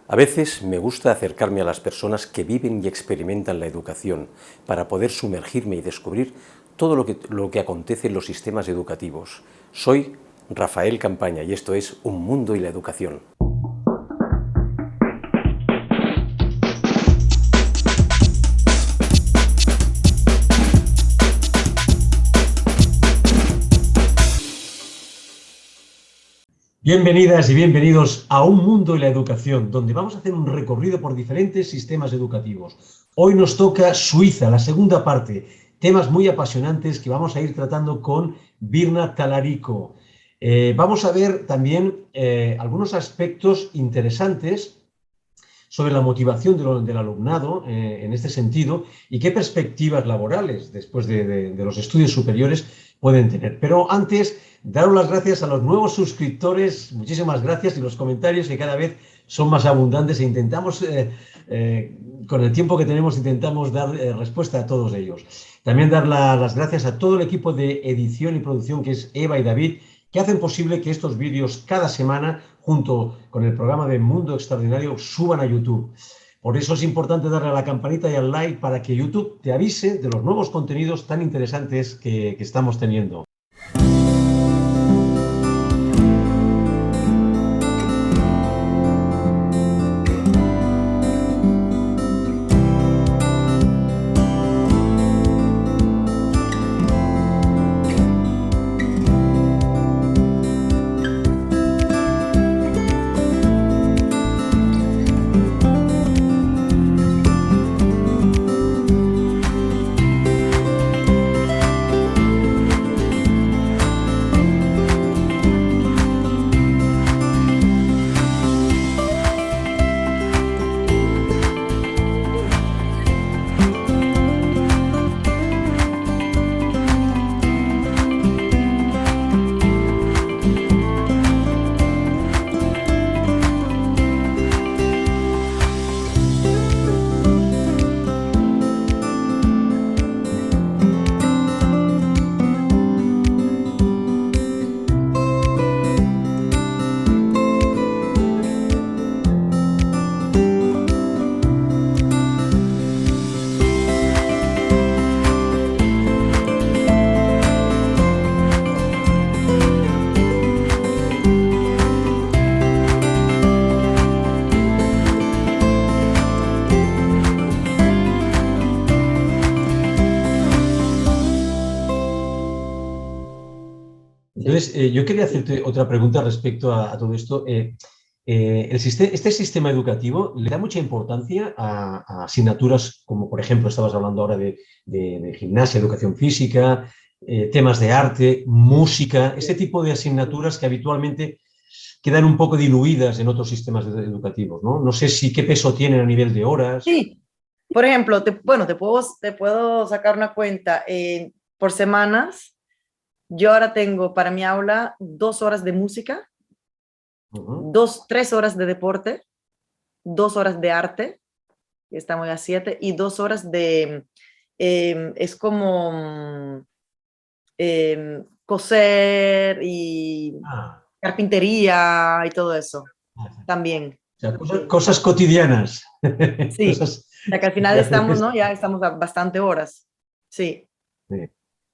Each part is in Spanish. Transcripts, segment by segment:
A veces me gusta acercarme a las personas que viven y experimentan la educación para poder sumergirme y descubrir todo lo que acontece en los sistemas educativos. Soy Rafael Campaña y esto es Un Mundo y la Educación. Bienvenidas y bienvenidos a Un Mundo y la Educación, donde vamos a hacer un recorrido por diferentes sistemas educativos. Hoy nos toca Suiza, la segunda parte, temas muy apasionantes que vamos a ir tratando con Birna Talarico. Vamos a ver también algunos aspectos interesantes sobre la motivación del alumnado en este sentido y qué perspectivas laborales después de los estudios superiores pueden tener. Pero antes, daros las gracias a los nuevos suscriptores, muchísimas gracias, y los comentarios que cada vez son más abundantes e intentamos, con el tiempo que tenemos, intentamos dar respuesta a todos ellos. También dar las gracias a todo el equipo de edición y producción que es Eva y David, que hacen posible que estos vídeos cada semana, junto con el programa de Mundo Extraordinario, suban a YouTube. Por eso es importante darle a la campanita y al like para que YouTube te avise de los nuevos contenidos tan interesantes que estamos teniendo. Entonces, yo quería hacerte otra pregunta respecto a todo esto. Este sistema educativo le da mucha importancia a asignaturas como, por ejemplo, estabas hablando ahora de gimnasia, educación física, temas de arte, música, ese tipo de asignaturas que habitualmente quedan un poco diluidas en otros sistemas educativos, ¿no? No sé si qué peso tienen a nivel de horas. Sí, por ejemplo, te puedo sacar una cuenta por semanas. Yo ahora tengo para mi aula 2 horas de música, 3 horas de deporte, 2 horas de arte, que estamos a 7, y 2 horas de, es como coser y carpintería y todo eso, también. O sea, cosas cotidianas. Sí, Cosas o sea que al final estamos, ¿no? Ya estamos a bastante horas, sí. Sí.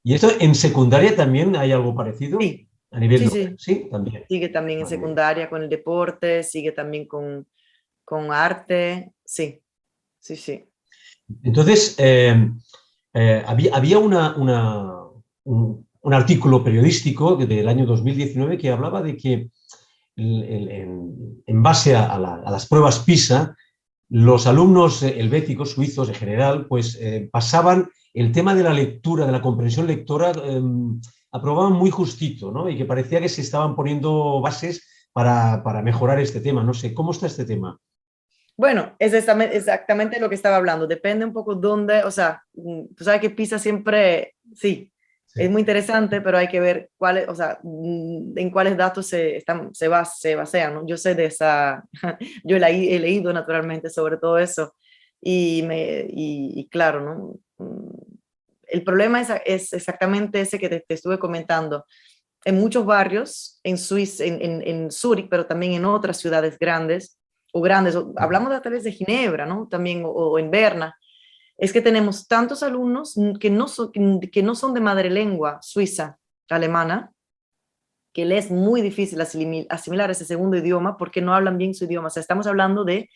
¿Y esto en secundaria también hay algo parecido? Sí, A nivel sí, de... sí. Sí, también. Sigue también en secundaria con el deporte, sigue también con arte, sí, sí, sí. Entonces, había un artículo periodístico del año 2019 que hablaba de que en base a las pruebas PISA, los alumnos helvéticos, suizos en general, pues pasaban el tema de la lectura, de la comprensión lectora, aprobaban muy justito, ¿no? Y que parecía que se estaban poniendo bases para mejorar este tema. No sé, ¿cómo está este tema? Bueno, es exactamente lo que estaba hablando. Depende un poco dónde, o sea, tú sabes que PISA siempre, sí, es muy interesante, pero hay que ver cuáles, o sea, en cuáles datos se basean, ¿no? Yo sé de esa, yo he leído naturalmente sobre todo eso y claro, ¿no? El problema es exactamente ese que te estuve comentando. En muchos barrios, en Suiza, en Zúrich, pero también en otras ciudades grandes, o grandes, hablamos tal vez de Ginebra, ¿no? También, o en Berna, es que tenemos tantos alumnos que no son de madre lengua suiza, alemana, que les es muy difícil asimilar ese segundo idioma porque no hablan bien su idioma. O sea, estamos hablando de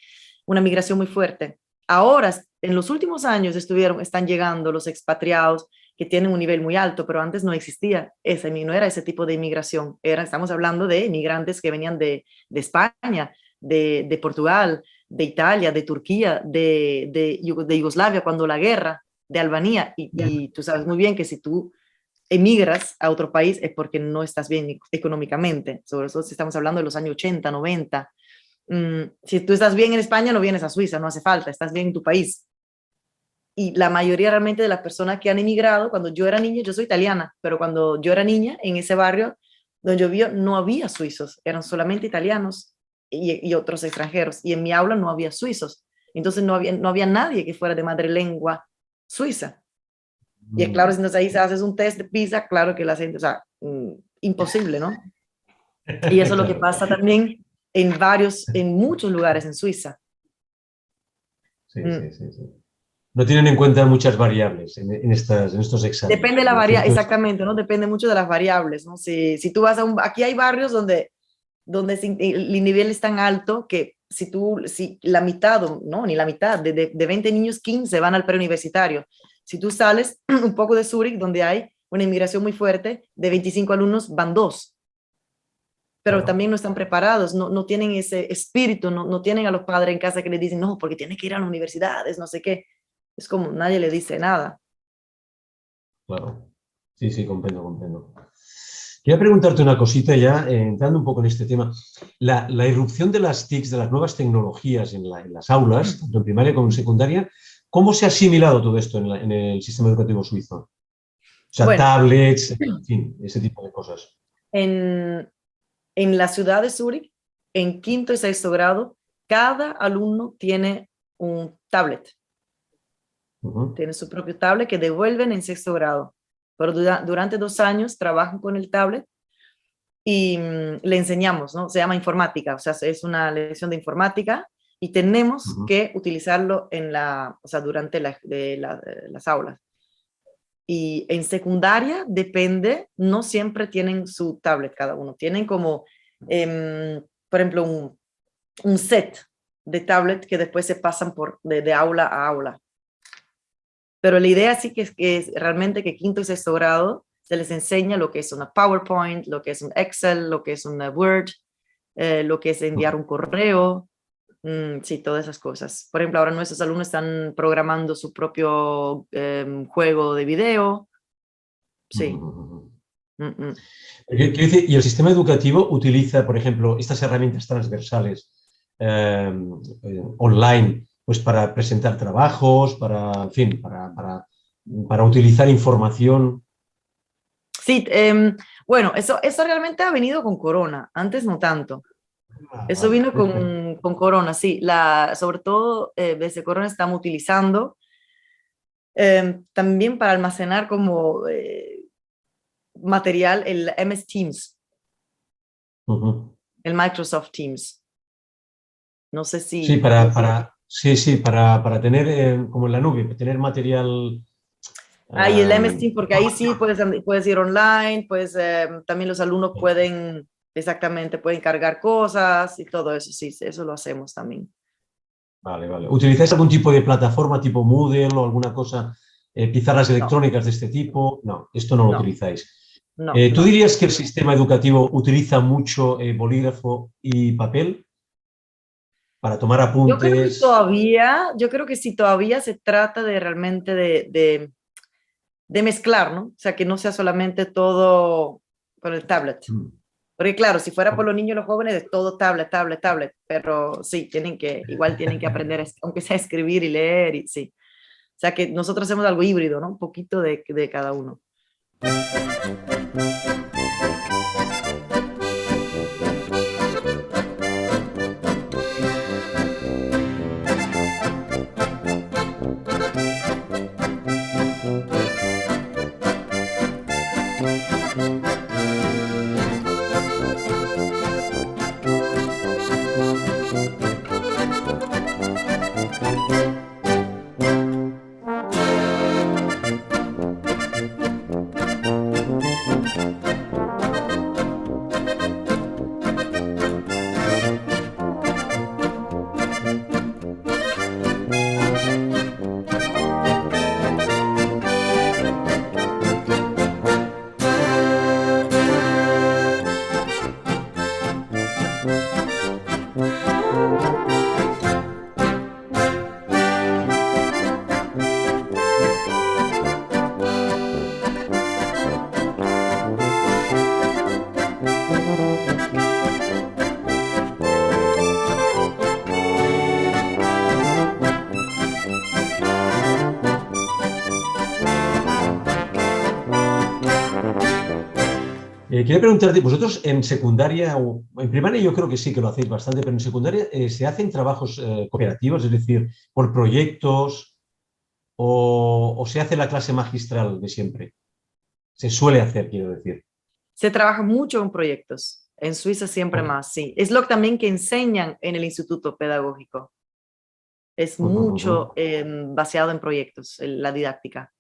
una migración muy fuerte. Ahora, en los últimos años están llegando los expatriados que tienen un nivel muy alto, pero antes no existía no era ese tipo de inmigración. Estamos hablando de inmigrantes que venían de España, de Portugal, de Italia, de Turquía, de Yugoslavia cuando la guerra, de Albania, y tú sabes muy bien que si tú emigras a otro país es porque no estás bien económicamente, sobre todo si estamos hablando de los años 80, 90. Si tú estás bien en España, no vienes a Suiza, no hace falta, estás bien en tu país. Y la mayoría realmente de las personas que han emigrado, cuando yo era niña, yo soy italiana, pero cuando yo era niña, en ese barrio donde yo vivía, no había suizos, eran solamente italianos y otros extranjeros, y en mi aula no había suizos, entonces no había nadie que fuera de madre lengua suiza. Y es claro, si entonces ahí se haces un test de PISA, claro que la gente, o sea, imposible, ¿no? Y eso es lo que pasa también en muchos lugares en Suiza. Sí. No tienen en cuenta muchas variables en estos exámenes. Depende de la variable, exactamente, ¿no? Depende mucho de las variables, ¿no? Si tú vas aquí hay barrios donde el nivel es tan alto que si la mitad, no, ni la mitad, de 20 niños, 15 van al preuniversitario. Si tú sales un poco de Zúrich, donde hay una inmigración muy fuerte, de 25 alumnos van 2. Pero también no están preparados, no tienen ese espíritu, no tienen a los padres en casa que les dicen, no, porque tienes que ir a las universidades, no sé qué. Es como nadie le dice nada. Claro. Sí, comprendo. Quería preguntarte una cosita ya, entrando un poco en este tema. La irrupción de las TICs, de las nuevas tecnologías en las aulas, tanto en primaria como en secundaria, ¿cómo se ha asimilado todo esto en el sistema educativo suizo? O sea, bueno, tablets, en fin, ese tipo de cosas. En la ciudad de Zúrich, en quinto y sexto grado, cada alumno tiene un tablet. Tiene su propio tablet que devuelven en sexto grado. Pero durante 2 años trabajan con el tablet y le enseñamos, ¿no? Se llama informática, o sea, es una lección de informática y tenemos que utilizarlo durante las aulas. Y en secundaria depende, no siempre tienen su tablet cada uno, tienen como, por ejemplo, un set de tablet que después se pasan de aula a aula. Pero la idea sí que es realmente que quinto y sexto grado se les enseña lo que es una PowerPoint, lo que es un Excel, lo que es una Word, lo que es enviar un correo, sí, todas esas cosas. Por ejemplo, ahora nuestros alumnos están programando su propio juego de video. Sí. ¿Y el sistema educativo utiliza, por ejemplo, estas herramientas transversales online, pues para presentar trabajos, en fin, para utilizar información? Sí, bueno, eso realmente ha venido con Corona, antes no tanto. Eso vino con Corona, sí. Sobre todo desde Corona estamos utilizando también para almacenar como material el MS Teams, el Microsoft Teams. No sé si... Sí, para tener como en la nube, tener material... y el MS Teams, porque ahí sí puedes ir online, pues también los alumnos pueden cargar cosas y todo eso, sí, eso lo hacemos también. Vale. ¿Utilizáis algún tipo de plataforma tipo Moodle o alguna cosa, pizarras electrónicas de este tipo? No, esto no lo utilizáis. ¿Tú dirías que el sistema educativo utiliza mucho bolígrafo y papel para tomar apuntes? Yo creo que sí, todavía se trata de realmente de mezclar, ¿no? O sea, que no sea solamente todo con el tablet. Porque claro, si fuera por los niños y los jóvenes, es todo tablet, pero sí, igual tienen que aprender, aunque sea escribir y leer, y sí. O sea, que nosotros hacemos algo híbrido, ¿no? Un poquito de cada uno. Quería preguntarte, vosotros en secundaria o en primaria yo creo que sí que lo hacéis bastante, pero en secundaria ¿se hacen trabajos cooperativos, es decir, por proyectos o se hace la clase magistral de siempre? Se suele hacer, quiero decir. Se trabaja mucho en proyectos. En Suiza siempre más, sí. Es lo que también que enseñan en el Instituto Pedagógico. Es mucho basado en proyectos, la didáctica.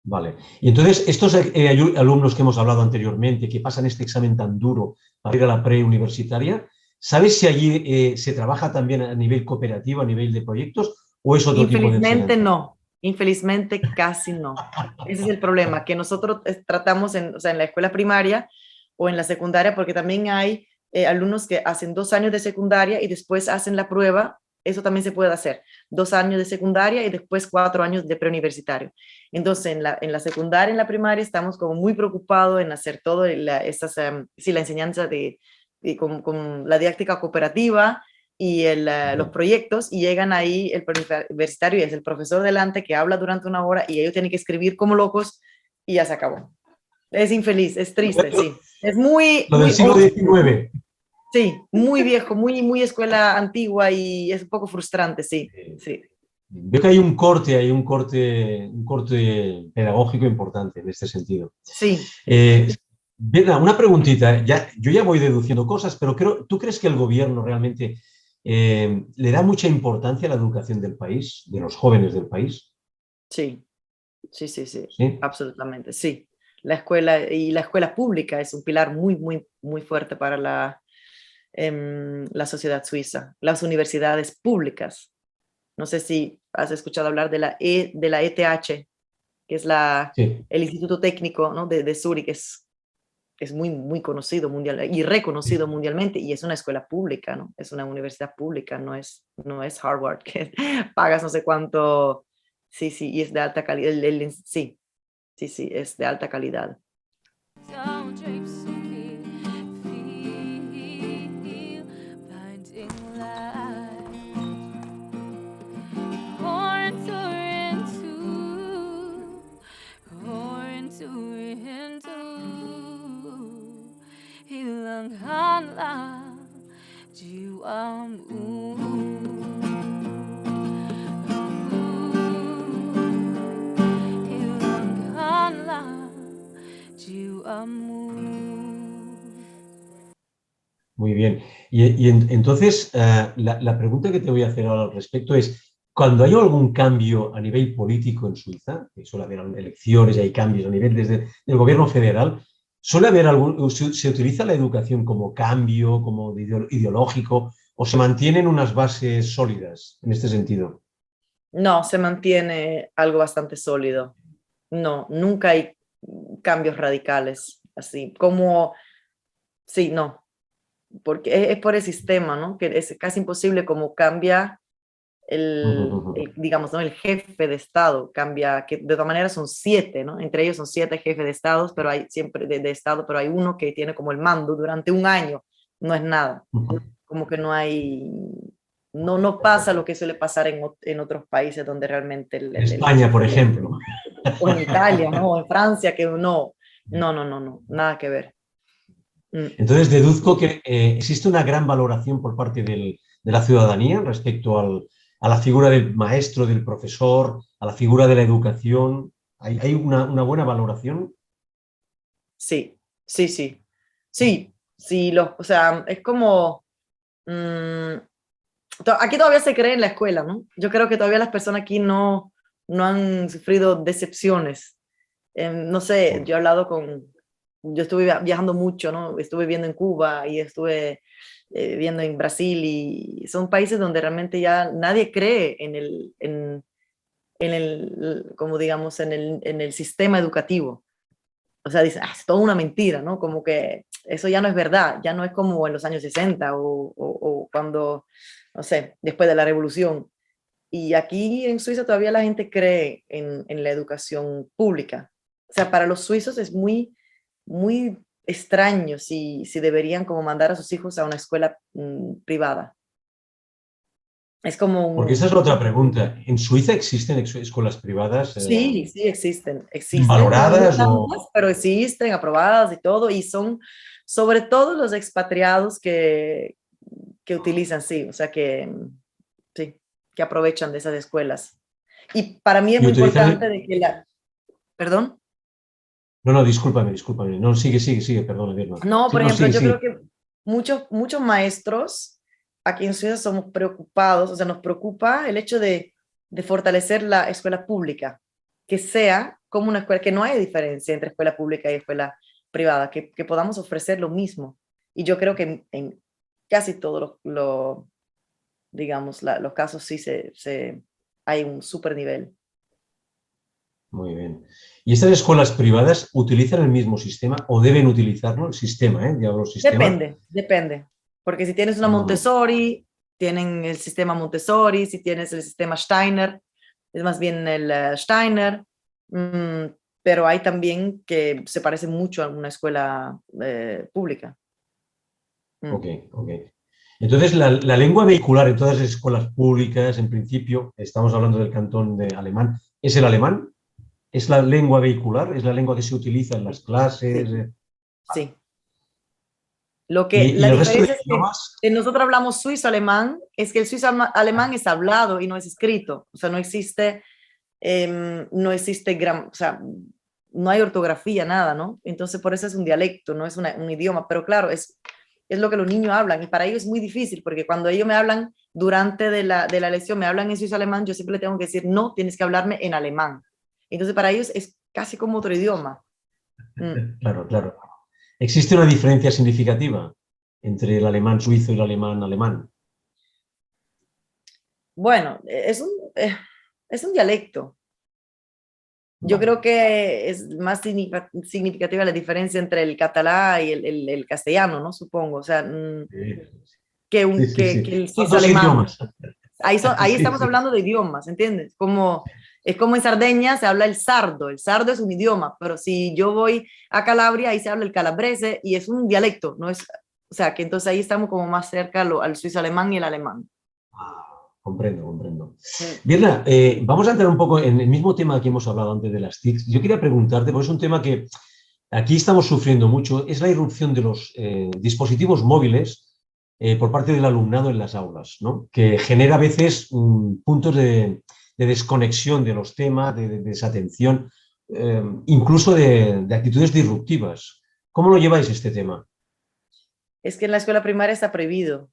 Vale. Y entonces, estos alumnos que hemos hablado anteriormente, que pasan este examen tan duro para ir a la preuniversitaria, ¿sabes si allí se trabaja también a nivel cooperativo, a nivel de proyectos, o es otro tipo de Infelizmente enseñanza? no. Infelizmente casi no. Ese es el problema, que nosotros tratamos en, o sea, en la escuela primaria o en la secundaria, porque también hay alumnos que hacen 2 años de secundaria y después hacen la prueba. Eso también se puede hacer. 2 años de secundaria y después 4 años de preuniversitario. Entonces, en la secundaria, en la primaria, estamos como muy preocupados en hacer todo, sí, la enseñanza con la didáctica cooperativa y los proyectos, y llegan ahí el preuniversitario y es el profesor delante que habla durante 1 hora y ellos tienen que escribir como locos y ya se acabó. Es infeliz, es triste, sí. Es muy, Lo del muy siglo old school. XIX. Sí, muy viejo, muy escuela antigua y es un poco frustrante, sí, sí. Veo que hay un corte pedagógico importante en este sentido. Sí, Bien, una preguntita. Yo ya voy deduciendo cosas, pero ¿tú crees que el gobierno realmente le da mucha importancia a la educación del país, de los jóvenes del país? sí, sí, ¿Sí? absolutamente, sí. La escuela pública es un pilar muy fuerte para la sociedad suiza. Las universidades públicas. No sé si has escuchado hablar de la ETH, que es Sí. el Instituto Técnico, ¿no? de Zúrich, es muy conocido mundial y reconocido mundialmente, y es una escuela pública, ¿no? Es una universidad pública, no es Harvard, que pagas no sé cuánto. Sí, sí, y es de alta calidad. Sí, es de alta calidad. Muy bien. Entonces, la pregunta que te voy a hacer ahora al respecto es, cuando hay algún cambio a nivel político en Suiza, que suele haber elecciones y hay cambios a nivel desde el gobierno federal, ¿suele haber se utiliza la educación como cambio, como ideológico, o se mantienen unas bases sólidas en este sentido? No, se mantiene algo bastante sólido. No, nunca hay cambios radicales, así como, sí, no, porque es por el sistema, ¿no? Que es casi imposible como cambia digamos, ¿no? El jefe de Estado, cambia, que de todas maneras son 7, ¿no? Entre ellos son 7 jefes de Estado, pero hay siempre de Estado, pero hay uno que tiene como el mando durante un año, no es nada, como que no pasa lo que suele pasar en otros países donde realmente En España, por ejemplo. o en Italia, ¿no? O en Francia, que no, nada que ver. Entonces, deduzco que existe una gran valoración por parte de la ciudadanía respecto a la figura del maestro, del profesor, a la figura de la educación. ¿Hay una buena valoración? Sí, sí, o sea, es como, aquí todavía se cree en la escuela, ¿no? Yo creo que todavía las personas aquí no han sufrido decepciones. No sé, yo estuve viajando mucho, ¿no? Estuve viviendo en Cuba y estuve viviendo en Brasil, y son países donde realmente ya nadie cree como digamos, en el sistema educativo. O sea, dicen, es toda una mentira, ¿no? Como que eso ya no es verdad, ya no es como en los años 60 o cuando, no sé, después de la revolución. Y aquí en Suiza todavía la gente cree en la educación pública. O sea, para los suizos es muy extraño si deberían como mandar a sus hijos a una escuela privada. Es como Porque esa es la otra pregunta. ¿En Suiza existen escuelas privadas Sí, sí, existen, no valoradas o...? tantas, pero existen, aprobadas y todo, y son sobre todo los expatriados que utilizan, sí, o sea sí, que aprovechan de esas escuelas. Y para mí es Y muy utilizan importante de que perdón, No, no, discúlpame. No, sigue, perdona, Birma. no, Sí, por no, ejemplo, sigue, yo sigue. creo que muchos maestros aquí en Suiza somos preocupados, o sea, nos preocupa el hecho de fortalecer la escuela pública, que sea como una escuela, que no haya diferencia entre escuela pública y escuela privada, que podamos ofrecer lo mismo. Y yo creo que en casi todos digamos, los casos sí hay un super nivel. Muy bien. ¿Y estas escuelas privadas utilizan el mismo sistema o deben utilizarlo? El sistema, ¿eh? Diablo, sistema. Depende. Porque si tienes una Mm, Montessori, tienen el sistema Montessori, si tienes el sistema Steiner, es más bien el Steiner, mm, pero hay también que se parece mucho a una escuela pública. ok, Mm. ok. Entonces, la lengua vehicular en todas las escuelas públicas, en principio, estamos hablando del cantón de alemán, ¿es el alemán? ¿Es la lengua vehicular? ¿Es la lengua que se utiliza en las clases? Sí, sí. ¿Y La el resto de diferencia es idiomas? que nosotros hablamos suizo-alemán, es que el suizo-alemán es hablado y no es escrito, o sea, no existe o sea, no hay ortografía, nada, ¿no? Entonces, por eso es un dialecto, no es un idioma, pero claro, es lo que los niños hablan y para ellos es muy difícil porque cuando ellos me hablan durante de la lección, me hablan en suizo-alemán, yo siempre le tengo que decir, no, tienes que hablarme en alemán. Entonces, para ellos es casi como otro idioma. Mm. Claro, claro. ¿Existe una diferencia significativa entre el alemán suizo y el alemán alemán? Bueno, es un dialecto. Yo Vale. creo que es más significativa la diferencia entre el catalán y el castellano, ¿no? Supongo. O sea, Sí, sí, que sí. el Son dos suizo-alemán. idiomas. Ahí Sí, estamos sí. hablando de idiomas, ¿entiendes? Es como en Sardeña se habla el sardo. El sardo es un idioma, pero si yo voy a Calabria, ahí se habla el calabrese y es un dialecto, ¿no es? O sea, que entonces ahí estamos como más cerca al suizo-alemán y el alemán. Comprendo. Mm. Birna, vamos a entrar un poco en el mismo tema que hemos hablado antes de las TICs. Yo quería preguntarte, porque es un tema que aquí estamos sufriendo mucho, es la irrupción de los dispositivos móviles por parte del alumnado en las aulas, ¿no? Que genera a veces puntos de desconexión de los temas, de desatención, incluso de actitudes disruptivas. ¿Cómo lo lleváis este tema? Es que en la escuela primaria está prohibido.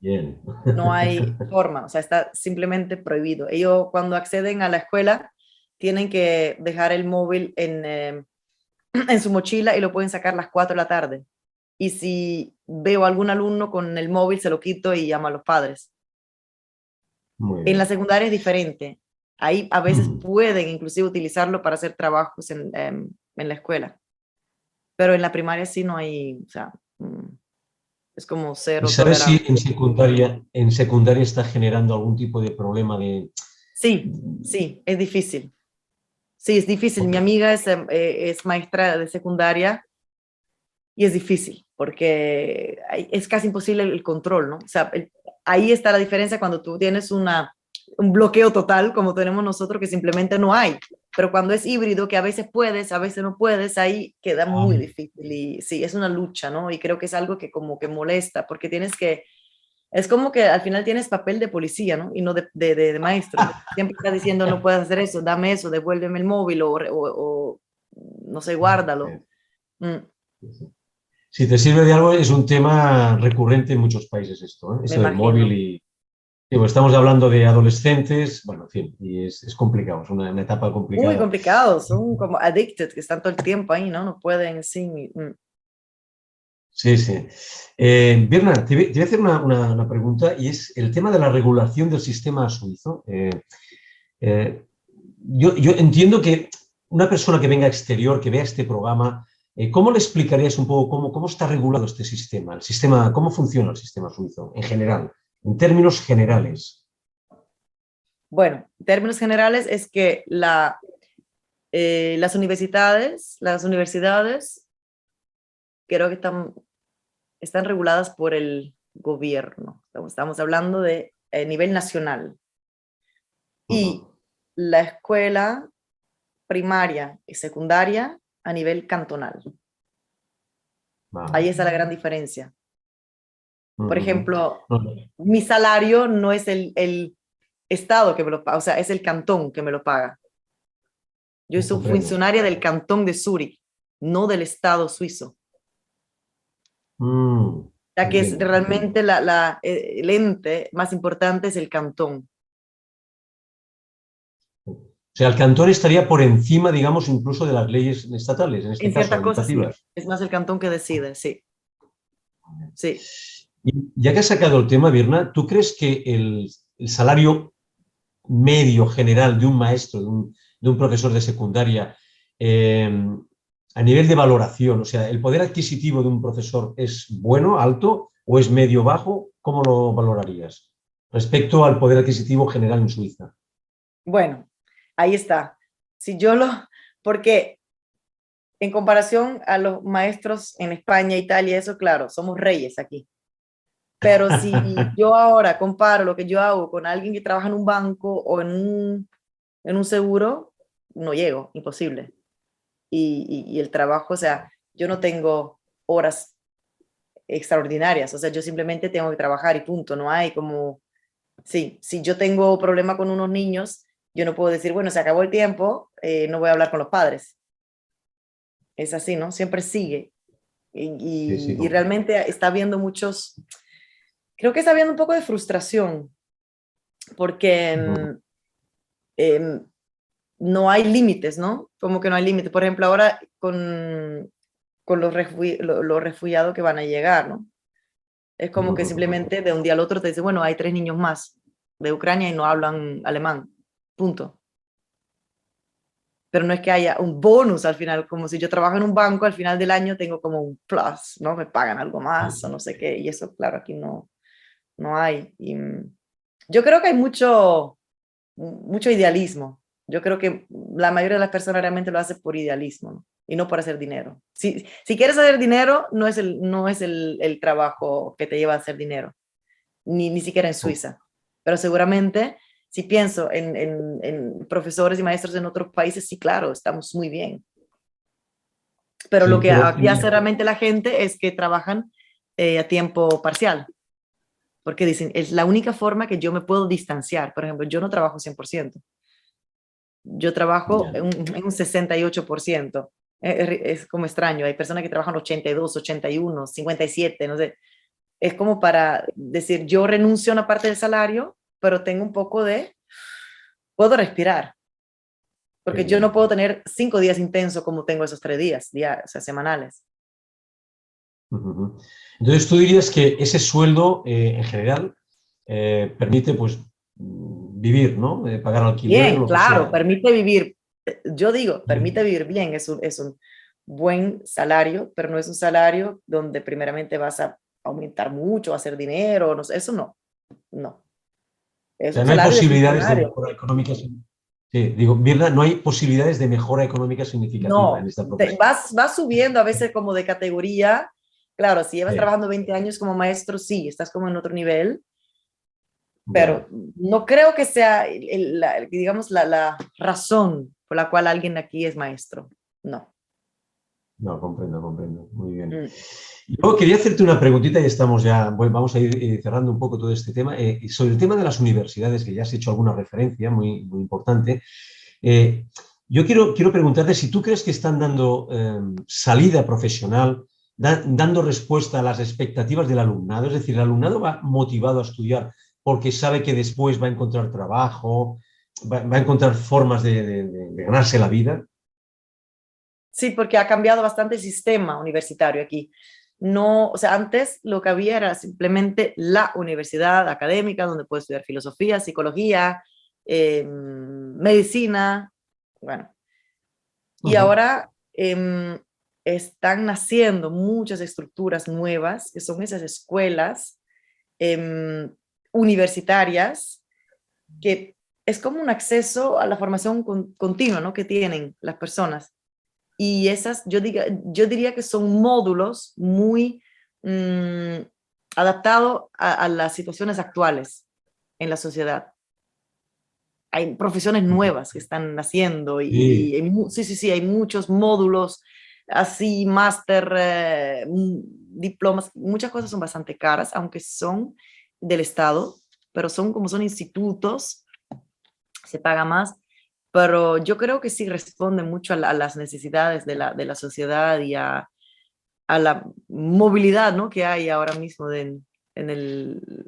Bien. No hay forma, o sea, está simplemente prohibido. Ellos cuando acceden a la escuela tienen que dejar el móvil en su mochila y lo pueden sacar a las 4 de la tarde. Y si veo a algún alumno con el móvil, se lo quito y llamo a los padres. Muy En la bien. secundaria es diferente. Ahí a veces Mm. pueden inclusive utilizarlo para hacer trabajos en la escuela. Pero en la primaria sí no hay, o sea, es como ¿Y cero sabes si tolerancia. en secundaria está generando algún tipo de problema de... Sí, sí, es difícil. Sí, es difícil. Mi Ok. amiga es maestra de secundaria y es difícil porque es casi imposible el control, ¿no? O sea, ahí está la diferencia cuando tú tienes un bloqueo total, como tenemos nosotros, que simplemente no hay. Pero cuando es híbrido, que a veces puedes, a veces no puedes, ahí queda muy difícil. Y sí, es una lucha, ¿no? Y creo que es algo que como que molesta, porque es como que al final tienes papel de policía, ¿no? Y no de maestro. Siempre estás diciendo, no puedes hacer eso, devuélveme el móvil o no sé, guárdalo. Mm, Si te sirve de algo, es un tema recurrente en muchos países esto, ¿eh? me Esto del móvil imagino. y... Digo, estamos hablando de adolescentes, bueno, en fin, y es complicado, es una etapa Muy complicada. complicados, son como addicted, que están todo el tiempo ahí, ¿no? No pueden, sí. Sí, sí. Birna, te voy a hacer una pregunta y es el tema de la regulación del sistema suizo. Eh, yo entiendo que una persona que venga exterior, que vea este programa, ¿cómo le explicarías un poco cómo está regulado este sistema? ¿Cómo funciona el sistema suizo en general, en términos generales? Bueno, en términos generales es que las universidades creo que están reguladas por el gobierno. Estamos hablando de a nivel nacional. Y la escuela primaria y secundaria a nivel cantonal. Ahí está la gran diferencia. Por ejemplo, mi salario no es el estado que me lo paga, o sea, es el cantón que me lo paga. Yo soy funcionaria del cantón de Zúrich, no del estado suizo. Ya que es realmente el ente más importante es el cantón. O sea, el cantón estaría por encima, digamos, incluso de las leyes estatales, en este En caso, ciertas cosas sí, educativas. es más el cantón que decide, sí. Sí. Y ya que has sacado el tema, Birna, ¿tú crees que el salario medio general de un maestro, de un profesor de secundaria, a nivel de valoración, o sea, el poder adquisitivo de un profesor es bueno, alto o es medio, bajo? ¿Cómo lo valorarías respecto al poder adquisitivo general en Suiza? Bueno, ahí está. Si yo porque en comparación a los maestros en España, Italia, eso claro, somos reyes aquí. Pero si yo ahora comparo lo que yo hago con alguien que trabaja en un banco o en un seguro, no llego, imposible. Y el trabajo, o sea, yo no tengo horas extraordinarias, o sea, yo simplemente tengo que trabajar y punto, no hay como, sí, si yo tengo problema con unos niños, yo no puedo decir, bueno, se acabó el tiempo, no voy a hablar con los padres. Es así, ¿no? Siempre sigue. Y realmente está habiendo creo que está habiendo un poco de frustración, porque no hay límites, ¿no? Como que no hay límites. Por ejemplo, ahora con los refugiados que van a llegar, ¿no? Es como que simplemente de un día al otro te dice, bueno, hay 3 niños más de Ucrania y no hablan alemán, punto. Pero no es que haya un bonus al final, como si yo trabajo en un banco, al final del año tengo como un plus, ¿no? Me pagan algo más o no sé qué, y eso, claro, aquí no hay. Y, yo creo que hay mucho idealismo. Yo creo que la mayoría de las personas realmente lo hace por idealismo, ¿no? Y no por hacer dinero. Si quieres hacer dinero, no es el trabajo que te lleva a hacer dinero, ni siquiera en Suiza. Pero seguramente, si pienso en profesores y maestros en otros países, sí, claro, estamos muy bien. Pero lo que aquí hace realmente la gente es que trabajan a tiempo parcial. Porque dicen, es la única forma que yo me puedo distanciar. Por ejemplo, yo no trabajo 100%. Yo trabajo en un 68%. Es como extraño. Hay personas que trabajan 82, 81, 57, no sé. Es como para decir, yo renuncio a una parte del salario, pero tengo un poco puedo respirar. Porque yo no puedo tener 5 días intensos como tengo esos 3 días, o sea, semanales. Entonces, tú dirías que ese sueldo, en general, permite, pues, vivir, ¿no? Pagar alquiler, Bien, lo que claro, sea. permite vivir, yo digo, permite vivir bien, es un buen salario, pero no es un salario donde primeramente vas a aumentar mucho, a hacer dinero, no sé, eso no. Es O sea, un no hay salario de posibilidades de funcionario. mejora económica. Sí, digo, Mirna, no hay posibilidades de mejora económica significativa en No, esta profesión. vas subiendo a veces como de categoría. Claro, si llevas Sí, trabajando 20 años como maestro, sí, estás como en otro nivel, ya. pero no creo que sea, digamos, la razón por la cual alguien aquí es maestro. No. No, comprendo. Muy bien. Mm. Yo quería hacerte una preguntita y estamos ya, vamos a ir cerrando un poco todo este tema. Sobre el tema de las universidades, que ya has hecho alguna referencia muy importante. Yo quiero preguntarte si tú crees que están dando salida profesional, dando respuesta a las expectativas del alumnado. Es decir, el alumnado va motivado a estudiar porque sabe que después va a encontrar trabajo, va a encontrar formas de ganarse la vida. Sí, porque ha cambiado bastante el sistema universitario aquí. No, o sea, antes lo que había era simplemente la universidad académica donde puedes estudiar filosofía, psicología, medicina, bueno. Y ahora están naciendo muchas estructuras nuevas, que son esas escuelas universitarias, que es como un acceso a la formación continua, ¿no? Que tienen las personas. Y esas, yo diría que son módulos muy adaptados a las situaciones actuales en la sociedad. Hay profesiones nuevas que están naciendo Sí. sí, hay muchos módulos, así, máster, diplomas, muchas cosas son bastante caras, aunque son del Estado, pero como son institutos, se paga más, pero yo creo que sí responde mucho a las necesidades de la sociedad y a la movilidad, ¿no?, que hay ahora mismo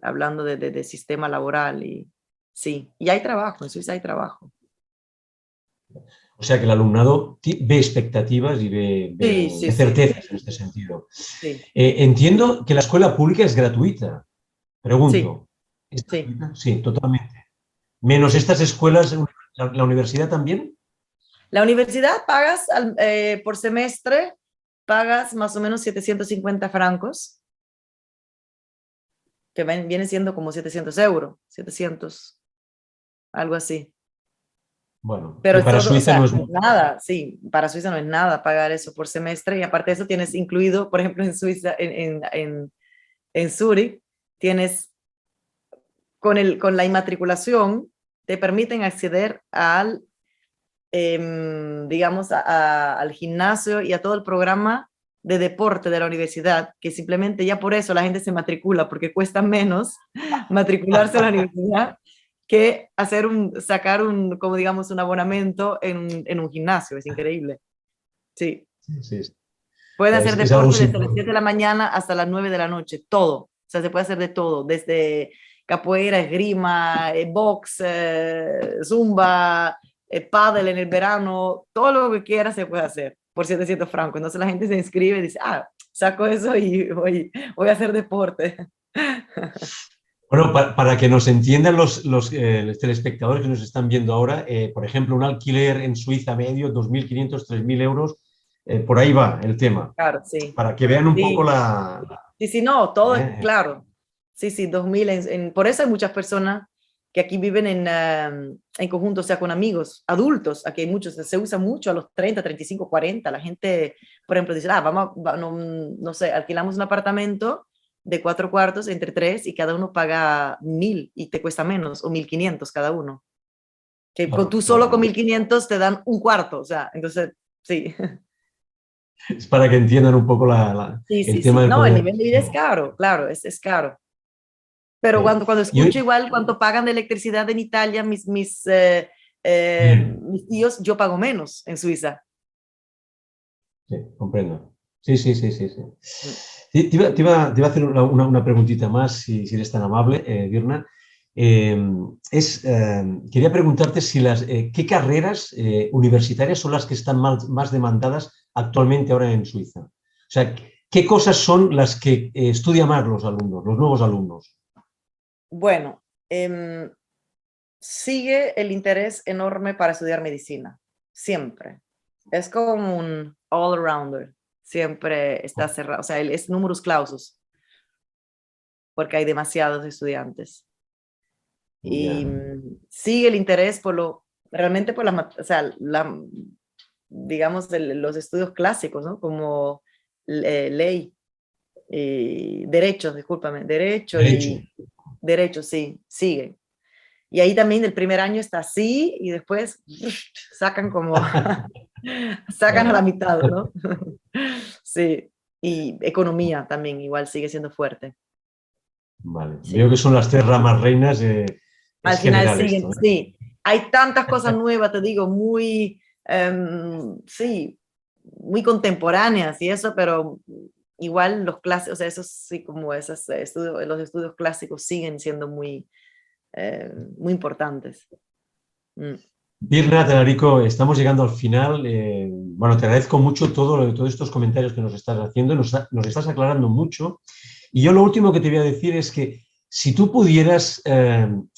hablando de sistema laboral. Y sí, y hay trabajo, en Suiza hay trabajo. O sea que el alumnado ve expectativas y Sí, sí, ve sí, certezas en este sentido. sí, Entiendo que la escuela pública es gratuita. sí, Pregunto. ¿Es sí, gratuita? Sí, totalmente. Menos sí. estas escuelas, la universidad también. La universidad pagas por semestre, pagas más o menos 750 francos, que viene siendo como 700 euros, 700, algo así. Bueno, Pero que es para todo, o Suiza no sea, es no es mucho. nada, sí, para Suiza no es nada pagar eso por semestre, y aparte de eso tienes incluido, por ejemplo, en Suiza, en Zurich, tienes con la inmatriculación, te permiten acceder digamos, al gimnasio y a todo el programa de deporte de la universidad, que simplemente ya por eso la gente se matricula, porque cuesta menos matricularse a la universidad que sacar como digamos, un abonamiento en un gimnasio. Es increíble. Sí. Sí, sí, sí. Pueden hacer Es algo deporte desde las 7 de la mañana hasta las 9 de la noche, todo. O sea, se puede hacer de todo, desde capoeira, esgrima, box, zumba, pádel en el verano, todo lo que quiera se puede hacer por 700 francos. Entonces la gente se inscribe y dice, saco eso y voy a hacer deporte. Bueno, para que nos entiendan los telespectadores que nos están viendo ahora, por ejemplo, un alquiler en Suiza medio, 2.500, 3.000 euros, por ahí va el tema, Claro, sí. para que vean un poco Sí, la. sí, sí, no, todo es Eh, claro. Sí, sí, 2000. Por eso hay muchas personas que aquí viven en conjunto, o sea, con amigos, adultos. Aquí hay muchos, se usa mucho a los 30, 35, 40. La gente, por ejemplo, dice, no sé, alquilamos un apartamento de 4 cuartos entre 3 y cada uno paga 1000 y te cuesta menos, o 1500 cada uno. Que tú claro, solo con claro. 1500 te dan un cuarto, o sea, entonces, sí. Es para que entiendan un poco Sí, el sí, tema sí. de No, el poder nivel de vida es adquisitivo. caro, claro, es caro. Pero Sí. cuando Y escucho igual cuánto pagan de electricidad en Italia, bien, mis tíos, yo pago menos en Suiza. sí, comprendo. Sí, sí, sí, sí, sí. Mm. Sí, te iba a hacer una preguntita más, si eres tan amable, Dirna. Eh, quería preguntarte qué carreras universitarias son las que están más demandadas actualmente ahora en Suiza. O sea, ¿qué cosas son las que estudian más los alumnos, los nuevos alumnos? Bueno, sigue el interés enorme para estudiar medicina, siempre. Es como un all-rounder, siempre está cerrado, o sea, es numerus clausus, porque hay demasiados estudiantes. Y Ya, sigue el interés realmente por o sea, digamos, los estudios clásicos, ¿no? Como ley, derechos, discúlpame, derecho. derecho, sí, sigue. Y ahí también el primer año está así y después sacan como, sacan a la Claro. mitad, ¿no? Sí, y economía también igual sigue siendo fuerte. Vale. Veo Sí. que son las tres ramas reinas. Al Es final general siguen, esto, ¿eh? sí. Hay tantas cosas nuevas, te digo, sí, muy contemporáneas y eso, pero igual los clásicos, o sea, esos sí, como los estudios clásicos siguen siendo muy importantes. Mm. Birna, Tenarico, estamos llegando al final. Bueno, te agradezco mucho todos estos comentarios que nos estás haciendo, nos estás aclarando mucho. Y yo lo último que te voy a decir es que si tú pudieras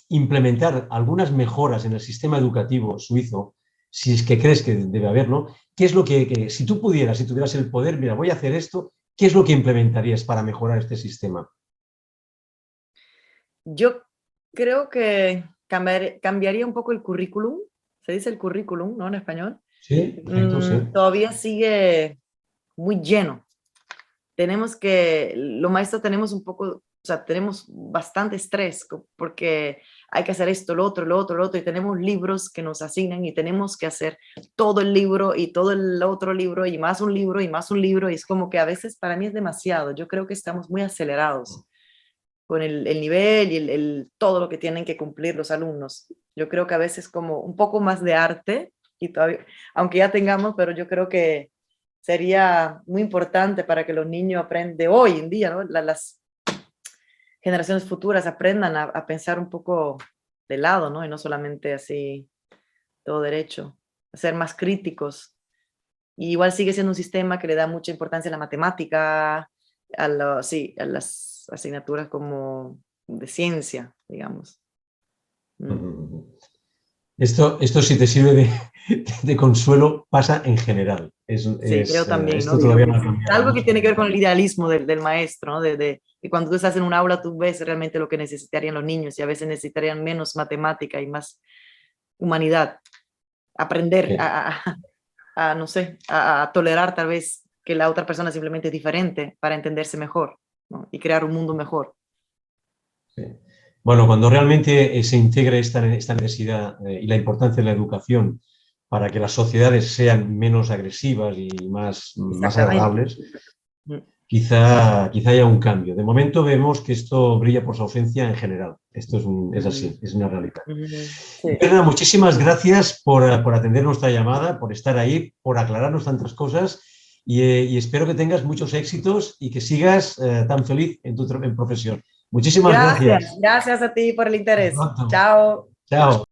implementar algunas mejoras en el sistema educativo suizo, si es que crees que debe haberlo, ¿qué es lo si tú pudieras, si tuvieras el poder, mira, voy a hacer esto, ¿qué es lo que implementarías para mejorar este sistema? Yo creo que cambiaría un poco el currículum, se dice el currículum, ¿no? En español. Sí, perfecto, sí. Todavía sigue muy lleno. Los maestros tenemos un poco, o sea, tenemos bastante estrés porque hay que hacer esto, lo otro, lo otro, lo otro, y tenemos libros que nos asignan y tenemos que hacer todo el libro y todo el otro libro y más un libro y más un libro, y es como que a veces para mí es demasiado. Yo creo que estamos muy acelerados con el nivel y todo lo que tienen que cumplir los alumnos. Yo creo que a veces como un poco más de arte, y todavía, aunque ya tengamos, pero yo creo que sería muy importante para que los niños aprendan de hoy en día, ¿no? Las generaciones futuras aprendan a pensar un poco de lado, ¿no? Y no solamente así todo derecho, a ser más críticos. Y igual sigue siendo un sistema que le da mucha importancia a la matemática, sí, a las asignaturas como de ciencia, digamos. Esto si te sirve de consuelo, pasa en general. Sí, creo también, esto ¿no? todavía Digamos, no ha cambiado algo que mucho. tiene que ver con el idealismo del maestro, ¿no? Que cuando tú estás en un aula, tú ves realmente lo que necesitarían los niños y a veces necesitarían menos matemática y más humanidad. Aprender Sí. no sé, a tolerar tal vez que la otra persona simplemente es diferente para entenderse mejor, ¿no? Y crear un mundo mejor. Sí. Bueno, cuando realmente se integre esta necesidad y la importancia de la educación para que las sociedades sean menos agresivas y más agradables, quizá haya un cambio. De momento vemos que esto brilla por su ausencia en general. Esto es así, es una realidad. Sí. Berna, muchísimas gracias por atender nuestra llamada, por estar ahí, por aclararnos tantas cosas y espero que tengas muchos éxitos y que sigas tan feliz en tu profesión. Muchísimas gracias. Gracias a ti por el interés. Hasta pronto. Chao. Chao.